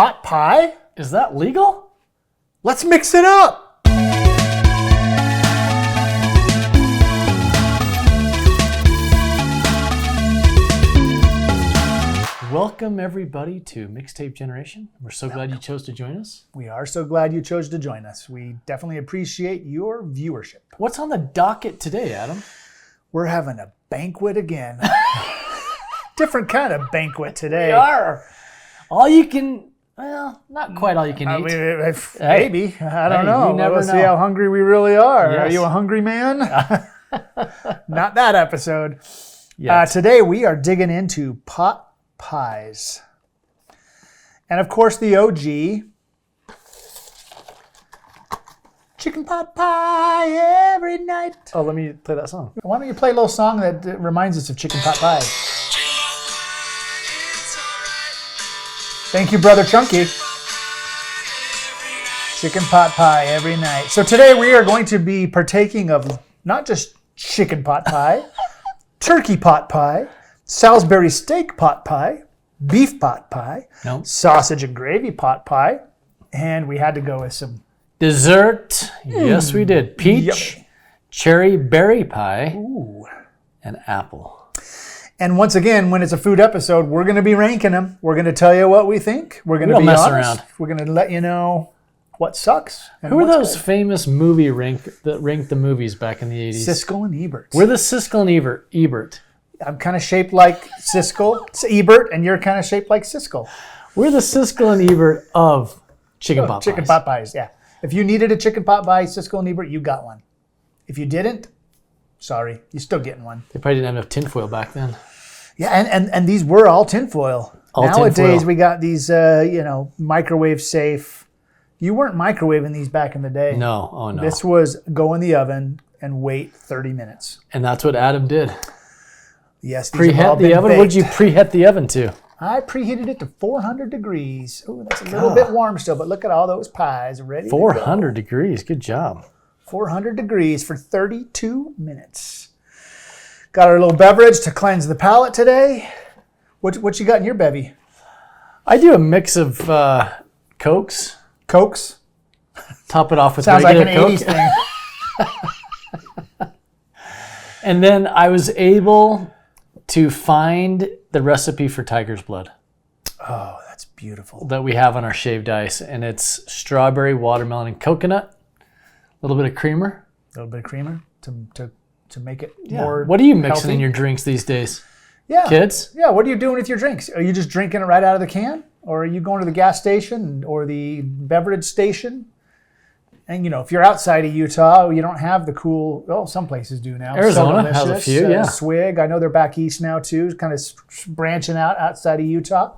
pot pie? Is that legal? Let's mix it up. Welcome everybody to Mixtape Generation. We're so glad you chose to join us. We are so glad you chose to join us. We definitely appreciate your viewership. What's on the docket today, Adam? We're having a banquet again. Different kind of banquet today. We are. All you can, well, not quite all you can eat. Maybe. I don't know. You never We'll know. see how hungry we really are. Yes. Are you a hungry man? Not that episode. Yes. Today we are digging into pot pies. And of course the OG. Chicken pot pie every night. Oh, let me play that song. Why don't you play a little song that reminds us of chicken pot pie? Thank you, Brother Chunky. Chicken pot pie every night. So today we are going to be partaking of not just chicken pot pie, turkey pot pie, Salisbury steak pot pie, beef pot pie, sausage and gravy pot pie, and we had to go with some dessert. Yes, we did. Peach, Yummy. cherry berry pie, Ooh. and apple. And once again, when it's a food episode, we're going to be ranking them. We're going to tell you what we think. We're going to be mess honest. around. We're going to let you know what sucks. And Who are what's those good. famous movie that ranked the movies back in the 80s? Siskel and Ebert. We're the Siskel and Ebert. I'm kind of shaped like Siskel, it's Ebert, and you're kind of shaped like Siskel. We're the Siskel and Ebert of chicken pot pies. Chicken pot pies, yeah. If you needed a chicken pot pie, Siskel and Ebert, you got one. If you didn't, sorry, you're still getting one. They probably didn't have enough tinfoil back then. Yeah, and these were all tinfoil. Nowadays, tinfoil. we got these, microwave safe. You weren't microwaving these back in the day. No, oh no. This was go in the oven and wait 30 minutes. And that's what Adam did. Yes, these have all Preheat the been oven? baked. What did you preheat the oven to? I preheated it to 400 degrees. Oh, that's a little bit warm still, but look at all those pies ready 400 degrees. Good job. 400 degrees for 32 minutes. Got our little beverage to cleanse the palate today. What you got in your bevy? I do a mix of Cokes. Cokes? Top it off with Sounds like an regular 80s Coke. thing. And then I was able to find the recipe for tiger's blood Oh, that's beautiful. that we have on our shaved ice. And it's strawberry, watermelon, and coconut. A little bit of creamer. A little bit of creamer to make it more What are you mixing healthy. in your drinks these days? Yeah. Kids? Yeah, what are you doing with your drinks? Are you just drinking it right out of the can? Or are you going to the gas station or the beverage station? And, if you're outside of Utah, you don't have the cool, some places do now. Arizona Soda has a Delicious, few, yeah. Swig. I know they're back east now, too, kind of branching out outside of Utah.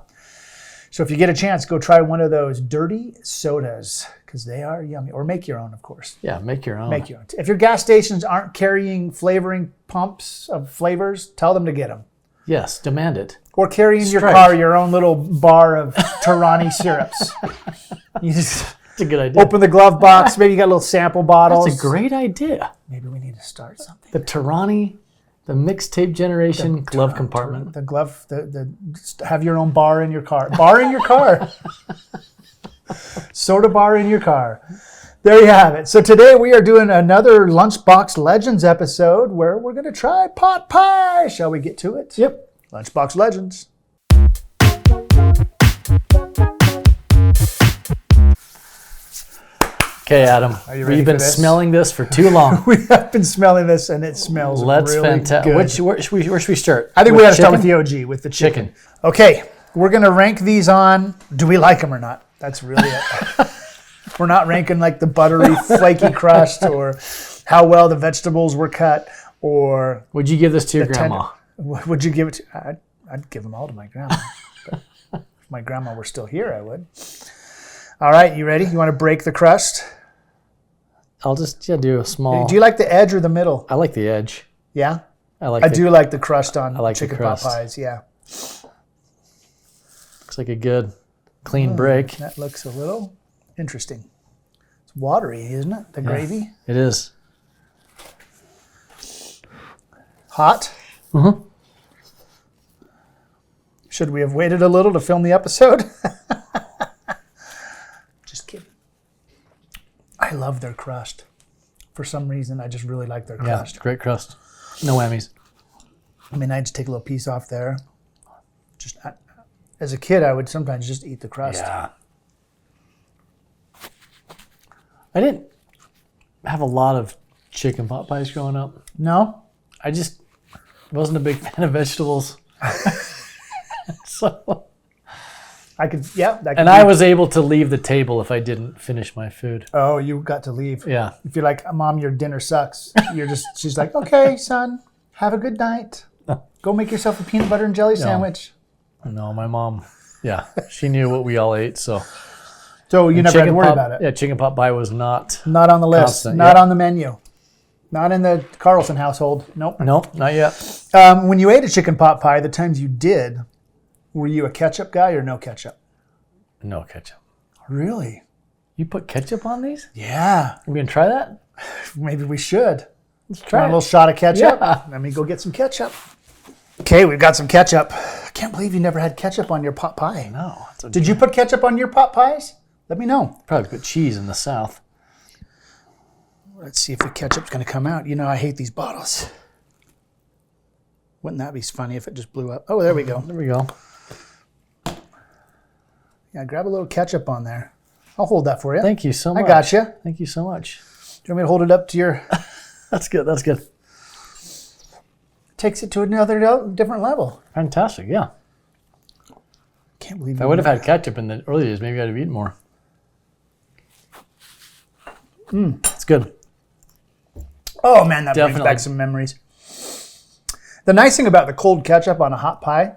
So if you get a chance, go try one of those dirty sodas because they are yummy. Or make your own, of course. Yeah, make your own. Make your own. If your gas stations aren't carrying flavoring pumps of flavors, tell them to get them. Yes, demand it. Or carry in your Strike. car your own little bar of Tarani syrups. You just That's a good idea. open the glove box. Maybe you got little sample bottles. That's a great idea. Maybe we need to start something. The Tarani, the Mixtape Generation glove compartment. The glove. Have your own bar in your car. Bar in your car. Soda bar in your car. There you have it. So today we are doing another Lunchbox Legends episode where we're going to try pot pie. Shall we get to it? Yep. Lunchbox Legends. Okay, Adam. Are you ready We've for been this? smelling this for too long. We have been smelling this and it smells Let's really good. Where should we start? I think we With got to start with chicken? the OG, with the chicken. Chicken. Okay, we're going to rank these on, do we like them or not? That's really it. We're not ranking like the buttery, flaky crust or how well the vegetables were cut or... Would you give this to your grandma? Would you give it to... I'd give them all to my grandma. But if my grandma were still here, I would. All right, you ready? You want to break the crust? I'll just do a small... Do you like the edge or the middle? I like the edge. Yeah? I do like the crust on like the chicken pot crust. pies, yeah. Looks like a good, clean break. That looks a little interesting. It's watery, isn't it? The gravy. It is. Hot. Mm-hmm. Should we have waited a little to film the episode? love their crust. For some reason, I just really like their Yeah, crust. great crust. No whammies. I mean, I just take a little piece off there. Just as a kid, I would sometimes just eat the crust. Yeah. I didn't have a lot of chicken pot pies growing up. No? I just wasn't a big fan of vegetables. So, I could, yeah. That could and I was able to leave the table if I didn't finish my food. Oh, you got to leave. Yeah. If you're like, Mom, your dinner sucks. She's like, okay, son, have a good night. Go make yourself a peanut butter and jelly sandwich. No, my mom, yeah, she knew what we all ate. So you never had to worry about it. Yeah, chicken pot pie was not Not on the list. constant, Not on the menu. Not in the Carlson household. Nope. Nope, not yet. When you ate a chicken pot pie, the times you did, were you a ketchup guy or no ketchup? No ketchup. Really? You put ketchup on these? Yeah. We gonna try that? Maybe we should. Let's Try try a it. little shot of ketchup. Yeah. Let me go get some ketchup. Okay, we've got some ketchup. I can't believe you never had ketchup on your pot pie. No. Did you put ketchup on your pot pies? Let me know. Probably put cheese in the South. Let's see if the ketchup's going to come out. You know, I hate these bottles. Wouldn't that be funny if it just blew up? Oh, there we go. There we go. Yeah, grab a little ketchup on there. I'll hold that for you. Thank you so much. I got you. Do Thank you so much. you want me to hold it up to your... That's good. That's good. Takes it to another different level. Fantastic. Yeah. Can't believe If I would have had ketchup in the early days, maybe I'd have eaten more. It's good. Oh, man, that brings Definitely. back some memories. The nice thing about the cold ketchup on a hot pie,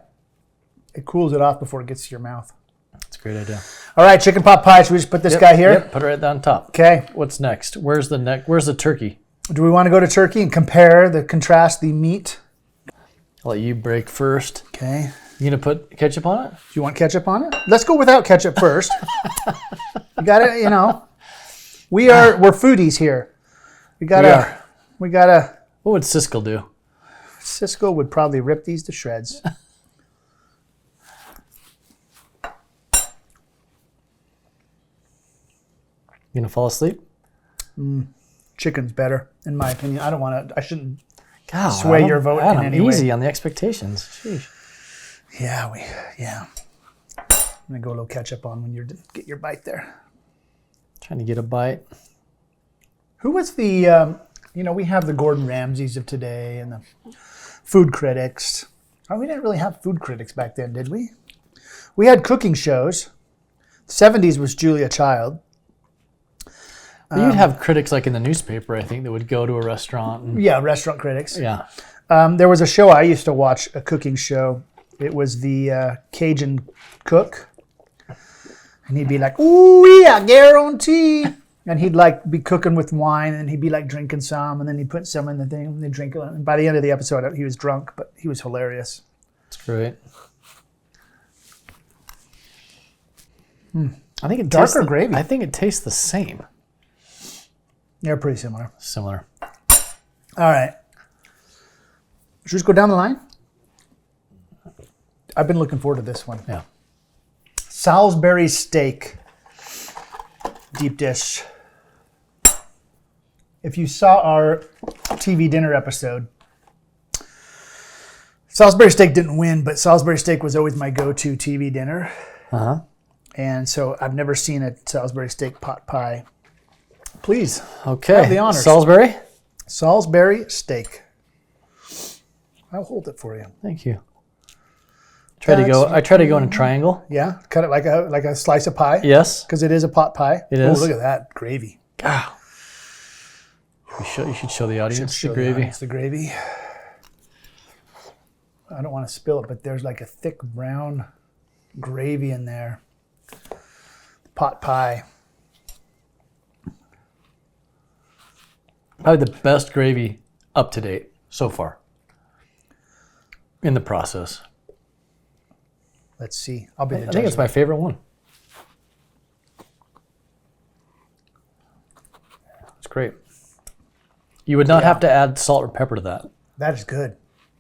it cools it off before it gets to your mouth. That's a great idea. All right, chicken pot pie. Should we just put this guy here? Yep, put it right down top. Okay. What's next? Where's the turkey? Do we want to go to turkey and contrast the meat? I'll let you break first. Okay. You gonna put ketchup on it? Do you want ketchup on it? Let's go without ketchup first. You gotta, we're foodies here. We gotta. What would Siskel do? Cisco would probably rip these to shreds. You gonna fall asleep? Chicken's better, in my opinion. I shouldn't God, sway your vote in any way. Easy on the expectations. Sheesh. Yeah. I'm gonna go a little ketchup on when you get your bite there. Trying to get a bite. Who was the, we have the Gordon Ramsays of today and the food critics. Oh, we didn't really have food critics back then, did we? We had cooking shows. The 70s was Julia Child. But you'd have critics like in the newspaper, I think, that would go to a restaurant. And, Yeah, restaurant critics. yeah. There was a show I used to watch, a cooking show. It was the Cajun Cook. And he'd be like, ooh, yeah, guarantee. And he'd like be cooking with wine and he'd be like drinking some and then he'd put some in the thing and they'd drink it. And by the end of the episode, he was drunk, but he was hilarious. It's great. I think it Darker tastes gravy. I think it tastes the same. They're pretty similar. Similar. All right. Should we just go down the line? I've been looking forward to this one. Yeah. Salisbury steak. Deep dish. If you saw our TV dinner episode, Salisbury steak didn't win, but Salisbury steak was always my go-to TV dinner. Uh-huh. And so I've never seen a Salisbury steak pot pie. Please, Okay. have the honors. Salisbury? Salisbury steak. I'll hold it for you. Thank you. I try to go in a triangle. Yeah, cut it like a slice of pie. Yes. Because it is a pot pie. It Oh, is. look at that gravy. Wow. You should show the audience Show the the gravy. audience the gravy. I don't want to spill it, but there's like a thick brown gravy in there. Pot pie. Probably the best gravy up to date so far. In the process. Let's see. I'll be the I judge. think it's of my it. favorite one. It's great. You would not have to add salt or pepper to that. That is good.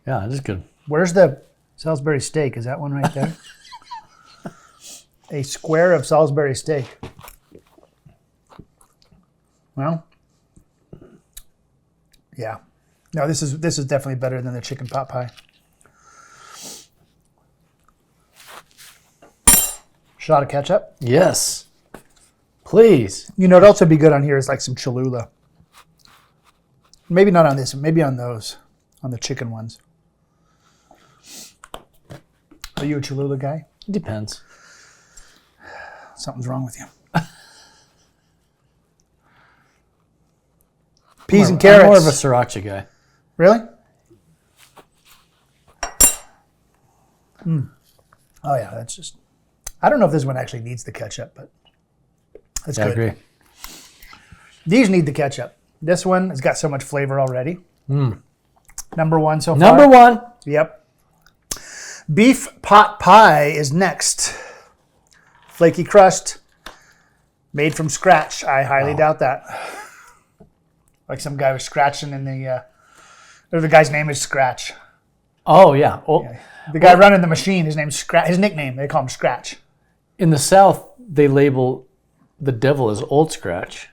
Yeah, it is good. Where's the Salisbury steak? Is that one right there? A square of Salisbury steak. Well, yeah. No, this is definitely better than the chicken pot pie. Shot of ketchup. Yes. Please. You know, it'd also be good on here is like some Cholula. Maybe not on this, maybe on those, on the chicken ones. Are you a Cholula guy? It depends. Something's wrong with you. Peas and carrots. I'm more of a sriracha guy. Really? Oh yeah, that's just. I don't know if this one actually needs the ketchup, but that's good. I agree. These need the ketchup. This one has got so much flavor already. Number one so far. Number one. Yep. Beef pot pie is next. Flaky crust, made from scratch. I highly doubt that. Like some guy was scratching in the. Or the guy's name is Scratch. Oh, yeah. Oh, The guy running the machine, his name's Scratch. His nickname, they call him Scratch. in the South, they label the devil as Old Scratch.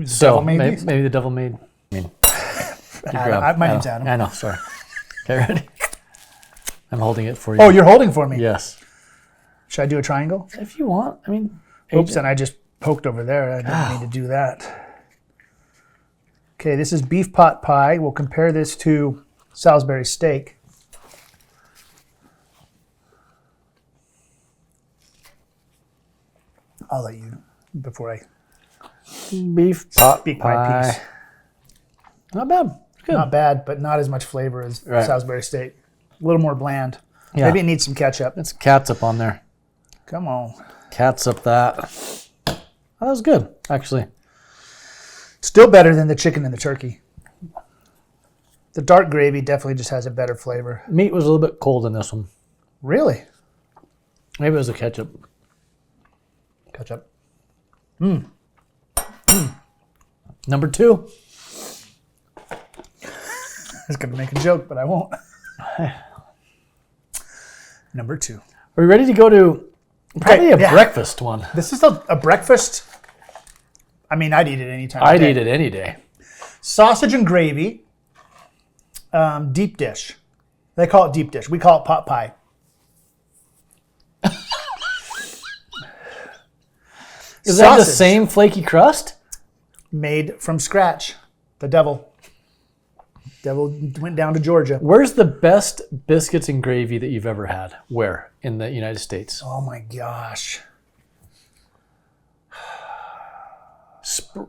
So maybe the devil made. My name's Adam. I know. Sorry. Okay, ready? I'm holding it for you. Oh, you're holding for me. Yes. Should I do a triangle? If you want. I mean. Oops, and I just poked over there. I didn't need to do that. Okay, this is beef pot pie. We'll compare this to Salisbury steak. I'll let you, before I Beef pot speak pie. my piece. Not bad. Good. Not bad, but not as much flavor as Salisbury steak. A little more bland. Yeah. Maybe it needs some ketchup. It's catsup on there. Come on. Catsup that. Oh, that was good, actually. Still better than the chicken and the turkey. The dark gravy definitely just has a better flavor. Meat was a little bit cold in this one. Really? Maybe it was the ketchup. Ketchup. Number 2. I was going to make a joke, but I won't. Number 2. Are we ready to go to probably a breakfast one? This is a breakfast. I mean, I'd eat it any time. I'd eat it any day. Sausage and gravy, deep dish. They call it deep dish. We call it pot pie. Is that the same flaky crust? Made from scratch. The devil went down to Georgia. Where's the best biscuits and gravy that you've ever had? Where? In the United States? Oh my gosh.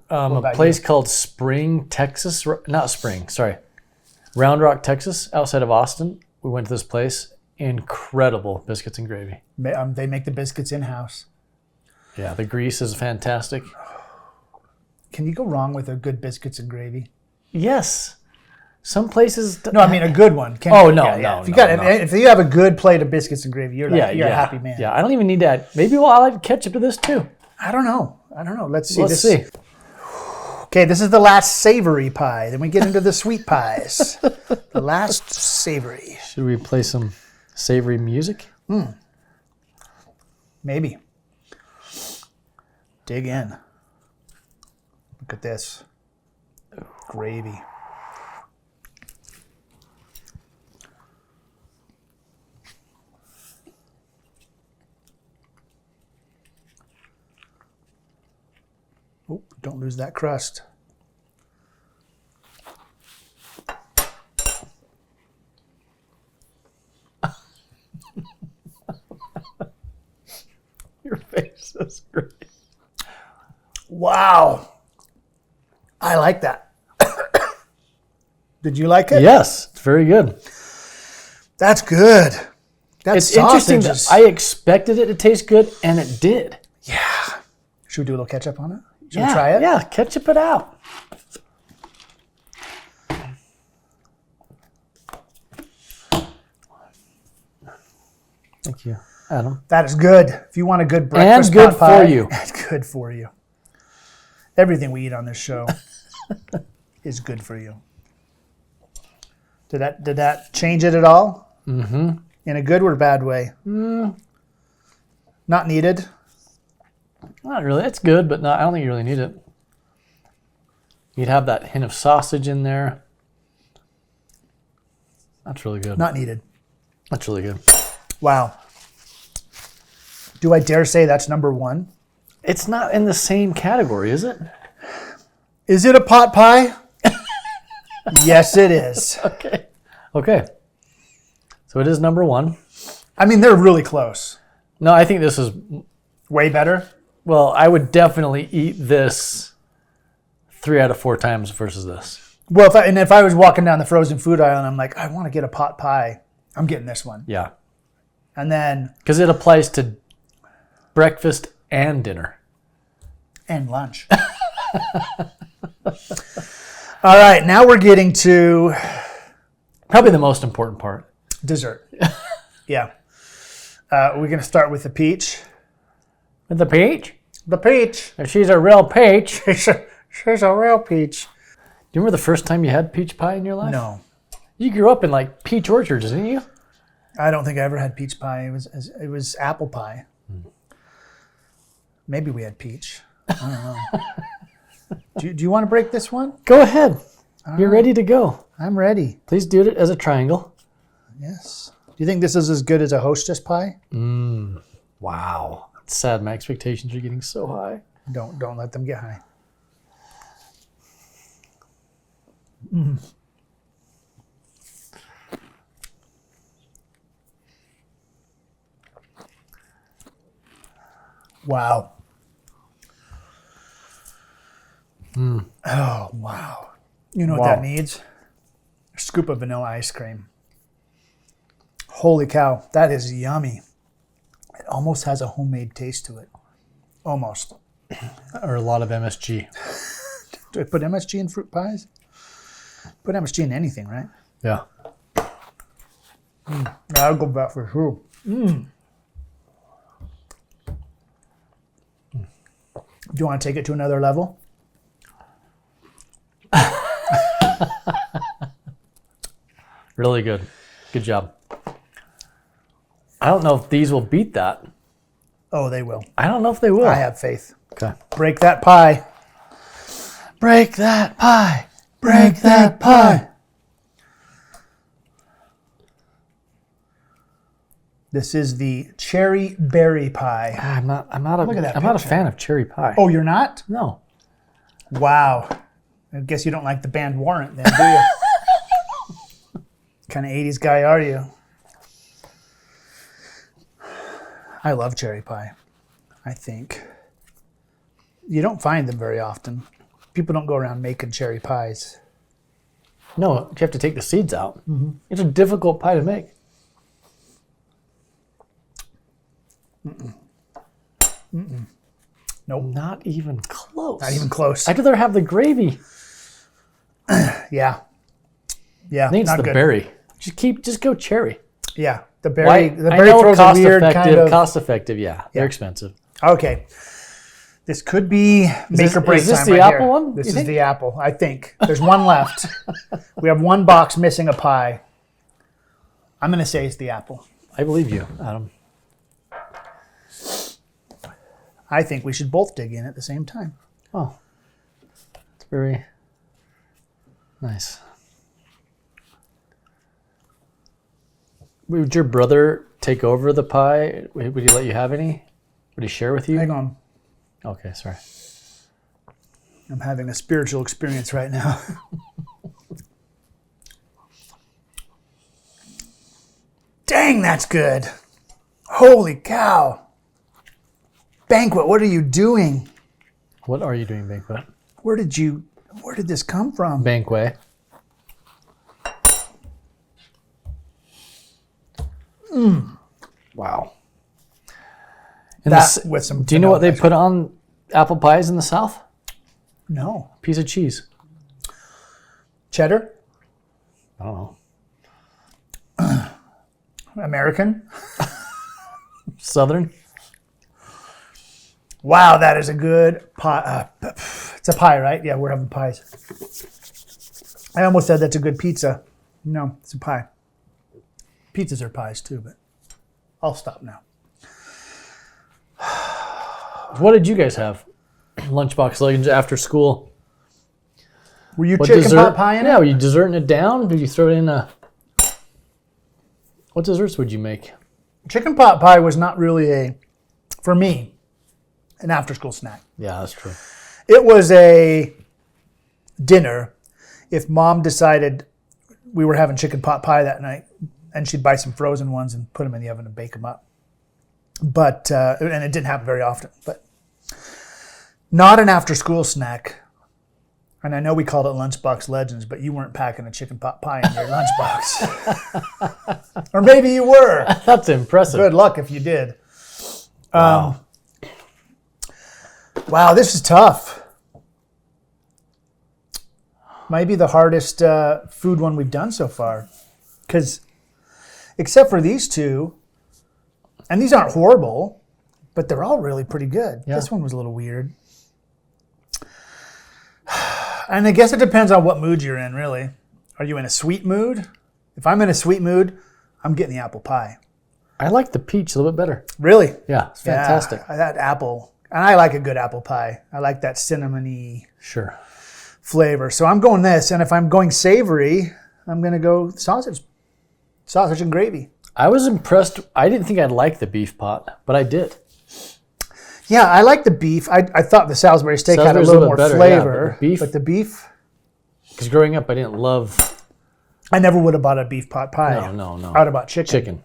A place called Spring, Texas. Not Spring, sorry. Round Rock, Texas, outside of Austin. We went to this place. Incredible biscuits and gravy. They make the biscuits in-house. Yeah, the grease is fantastic. Can you go wrong with a good biscuits and gravy? Yes. Some places... No, I mean a good one. No. If you have a good plate of biscuits and gravy, you're a happy man. Yeah, I don't even need to add... Maybe I'll add ketchup to this too. I don't know. Let's see. Let's see. Okay, this is the last savory pie. Then we get into the sweet pies. The last savory. Should we play some savory music? Maybe. Dig in. Look at this. Gravy. Oh, don't lose that crust. Your face is great. Wow. I like that. Did you like it? Yes, it's very good. That's good. It's interesting that I expected it to taste good, and it did. Yeah. Should we do a little ketchup on it? Should we try it? Yeah, ketchup it out. Thank you, Adam. That is good. If you want a good breakfast And good pot pie, for you. That's good for you. Everything we eat on this show is good for you. Did that change it at all? Mm-hmm. In a good or bad way? Not needed. Not really. It's good, but I don't think you really need it. You'd have that hint of sausage in there. That's really good. Not needed. That's really good. Wow. Do I dare say that's number one? It's not in the same category, is it? Is it a pot pie? Yes, it is. Okay. So it is number one. I mean, they're really close. No, I think this is... Way better? Well, I would definitely eat this 3 out of 4 times versus this. Well, if I was walking down the frozen food aisle and I'm like, I want to get a pot pie, I'm getting this one. Yeah. And then... Because it applies to breakfast and dinner. And lunch. All right, now we're getting to... Probably the most important part. Dessert. Yeah. We're going to start with the peach. With the peach? The peach. If she's a real peach. She's a real peach. Do you remember the first time you had peach pie in your life? No. You grew up in like peach orchards, didn't you? I don't think I ever had peach pie. It was apple pie. Maybe we had peach. I don't know. Do you want to break this one? Go ahead. You're ready to go. I'm ready. Please do it as a triangle. Yes. Do you think this is as good as a Hostess pie? Wow. It's sad. My expectations are getting so high. Don't let them get high. Wow. Oh, wow. You know what that needs? A scoop of vanilla ice cream. Holy cow, that is yummy. It almost has a homemade taste to it. Almost. Or a lot of MSG. Do I put MSG in fruit pies? Put MSG in anything, right? Yeah. I'll go back for sure. Do you want to take it to another level? Really good. Good job. I don't know if these will beat that. Oh, they will. I don't know if they will. I have faith. Okay. Break that pie. Break that pie. Break that pie. This is the cherry berry pie. I'm not Look at that a picture. fan of cherry pie. Oh, you're not? No. Wow. I guess you don't like the band Warrant then, do you? Kind of 80s guy are you? I love cherry pie. I think. You don't find them very often. People don't go around making cherry pies. No, you have to take the seeds out. It's a difficult pie to make. Nope. Not even close. Not even close. I'd rather have the gravy. Yeah. Yeah. I think it's not the good. berry. Just go cherry. Yeah. The berry. The I berry know throws a weird kind of. cost effective. Yeah, they're expensive. Okay. This could be make or break is this time the right apple here. one, This you is think? the apple. I think there's one left. We have one box missing a pie. I'm going to say it's the apple. I believe you, Adam. I think we should both dig in at the same time. Oh, it's very nice. Would your brother take over the pie? Would he let you have any? Would he share with you? Hang on. Okay, sorry. I'm having a spiritual experience right now. Dang, that's good. Holy cow. Banquet, what are you doing? What are you doing, Banquet? Where did this come from? Banquet. Wow. And That with some do you know what they vanilla put on apple pies in the South? No. Piece of cheese. Cheddar? I don't know. American? Southern? Wow, that is a good pie. It's a pie, right? Yeah, we're having pies. I almost said that's a good pizza. No, it's a pie. Pizzas are pies too, but I'll stop now. What did you guys have? Lunchbox legends after school. Were you chicken pot pie in it? Yeah, were you desserting it down? Did you throw it in a... What desserts would you make? Chicken pot pie was not really for me, an after-school snack. Yeah, that's true. It was a dinner if Mom decided we were having chicken pot pie that night, and she'd buy some frozen ones and put them in the oven and bake them up. But and it didn't happen very often. But not an after-school snack. And I know we called it Lunchbox Legends, but you weren't packing a chicken pot pie in your lunchbox. Or maybe you were. That's impressive. Good luck if you did. Wow. Wow, this is tough. Might be the hardest food one we've done so far. Because except for these two, and these aren't horrible, but they're all really pretty good. Yeah. This one was a little weird. And I guess it depends on what mood you're in, really. Are you in a sweet mood? If I'm in a sweet mood, I'm getting the apple pie. I like the peach a little bit better. Really? Yeah, it's fantastic. Yeah, that apple. And I like a good apple pie. I like that cinnamony Sure. flavor. So I'm going this. And if I'm going savory, I'm going to go sausage. Sausage and gravy. I was impressed. I didn't think I'd like the beef pot, but I did. Yeah, I like the beef. I thought the Salisbury steak had a Salisbury's little a more little better, flavor. yeah, but the beef, Because growing up, I didn't love... I never would have bought a beef pot pie. No. I would have bought chicken. Chicken.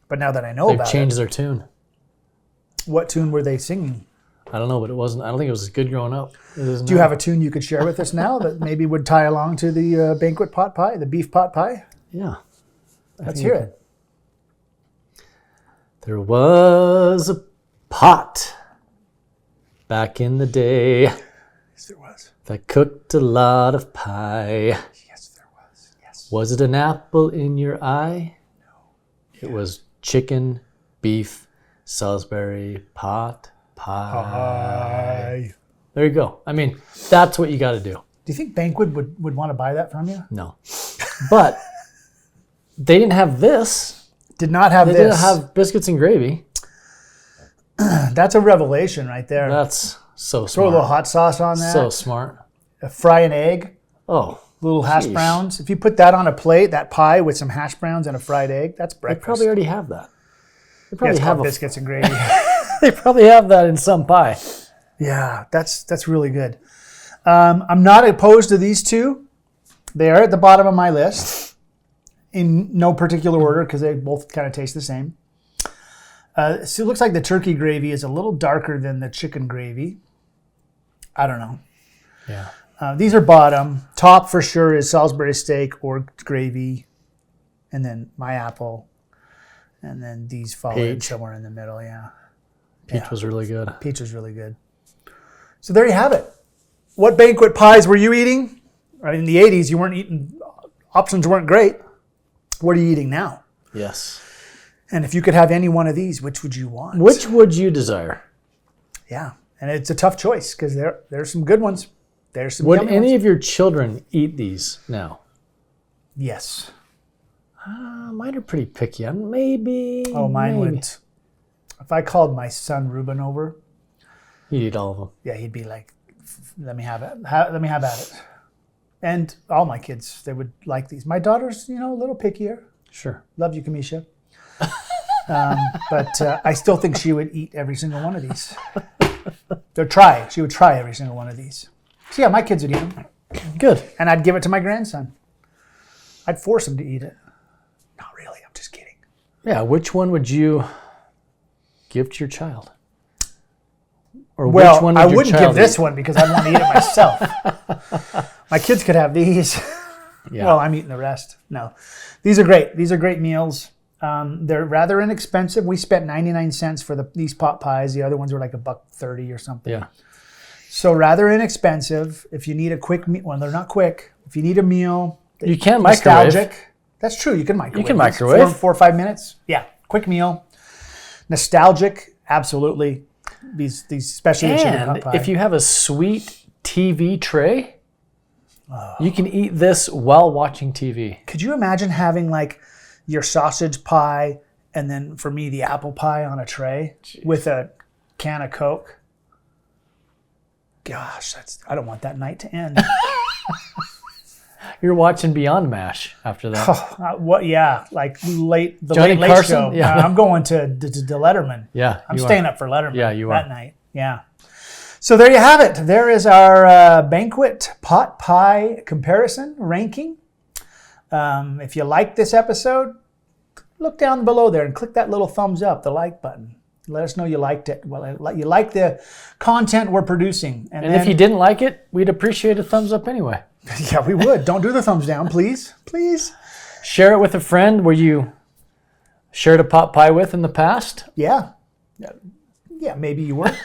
But now that I know They've about changed their tune. it, what tune were they singing? I don't know, but it wasn't... I don't think it was as good growing up. Do you have a tune you could share with us now that maybe would tie along to the banquet pot pie, the beef pot pie? Yeah. Let's hear it. There was a pot back in the day Yes, there was. that cooked a lot of pie. Yes, there was. Yes. Was it an apple in your eye? No. It was chicken, beef, Salisbury, pot, pie. There you go. I mean, that's what you got to do. Do you think Banquet would want to buy that from you? No. But they didn't have this. Did not have They this. didn't have biscuits and gravy. That's a revelation right there. That's so Throw a little smart. hot sauce on that. So smart. Fry an egg. Oh, Little hash Sheesh. browns. If you put that on a plate, that pie with some hash browns and a fried egg, that's they breakfast. probably already have that. They Yeah, probably it's have called a biscuits and gravy. They probably have that in some pie. Yeah, that's really good. I'm not opposed to these two. They are at the bottom of my list in no particular order because they both kind of taste the same. So it looks like the turkey gravy is a little darker than the chicken gravy. I don't know. Yeah. These are bottom. Top for sure is Salisbury steak or gravy. And then my apple. And then these fall in Peach. somewhere in the middle, yeah. Peach was really good. Peach is really good. So there you have it. What banquet pies were you eating? In the 80s, you weren't eating, options weren't great. What are you eating now? Yes. And if you could have any one of these, which would you want? Which would you desire? Yeah, and it's a tough choice because there's some good ones. There's some Would yummy any ones. of your children eat these now? Yes. Mine are pretty picky. Maybe. Oh, mine maybe. would. If I called my son Ruben over, He'd eat all of them. yeah, he'd be like, let me have it. Let me have at it. And all my kids, they would like these. My daughter's, a little pickier. Sure. Love you, Kamisha. But I still think she would eat every single one of these. She would try every single one of these. So yeah, my kids would eat them. Good. And I'd give it to my grandson. I'd force him to eat it. Not really, I'm just kidding. Yeah. Which one would you give to your child? Or Well, which one would I your wouldn't child give this eat? one because I'd want to eat it myself. My kids could have these. Yeah. Well, I'm eating the rest. No. These are great. These are great meals. They're rather inexpensive. We spent 99 cents for these pot pies. The other ones were like $1.30 or something. Yeah. So rather inexpensive. If you need a quick meal, well, they're not quick. If you need a meal, You can microwave. nostalgic. That's true. You can microwave. You can these. microwave. 4 or 5 minutes. Yeah, quick meal. Nostalgic, absolutely. These especially the chicken pot And pie. if you have a sweet TV tray, you can eat this while watching TV. Could you imagine having like your sausage pie and then for me the apple pie on a tray with a can of Coke? Gosh, I don't want that night to end. Yeah. You're watching Beyond MASH after that. What? Yeah, like the Johnny late Carson? show. Yeah. I'm going to Letterman. Yeah, I'm you staying are. up for Letterman. Yeah, you that are. night. Yeah. So there you have it. There is our banquet pot pie comparison ranking. If you like this episode, look down below there and click that little thumbs up, the like button. Let us know you liked it. Well, you like the content we're producing. And if you didn't like it, we'd appreciate a thumbs up anyway. Yeah, we would. Don't do the thumbs down, please. Please. Share it with a friend where you shared a pot pie with in the past. Yeah. Yeah, maybe you were.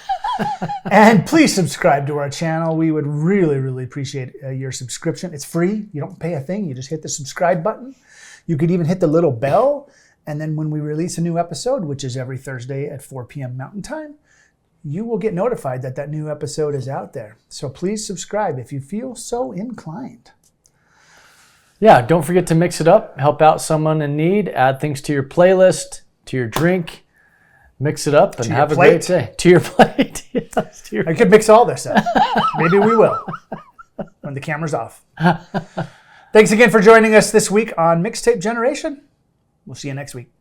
And please subscribe to our channel. We would really, really appreciate your subscription. It's free. You don't pay a thing. You just hit the subscribe button. You could even hit the little bell. And then when we release a new episode, which is every Thursday at 4 p.m. Mountain Time, you will get notified that that new episode is out there. So please subscribe if you feel so inclined. Yeah, don't forget to mix it up, help out someone in need, add things to your playlist, to your drink. Mix it up and have a great day. To your plate. Yes, I could mix all this up. Maybe we will when the camera's off. Thanks again for joining us this week on Mixtape Generation. We'll see you next week.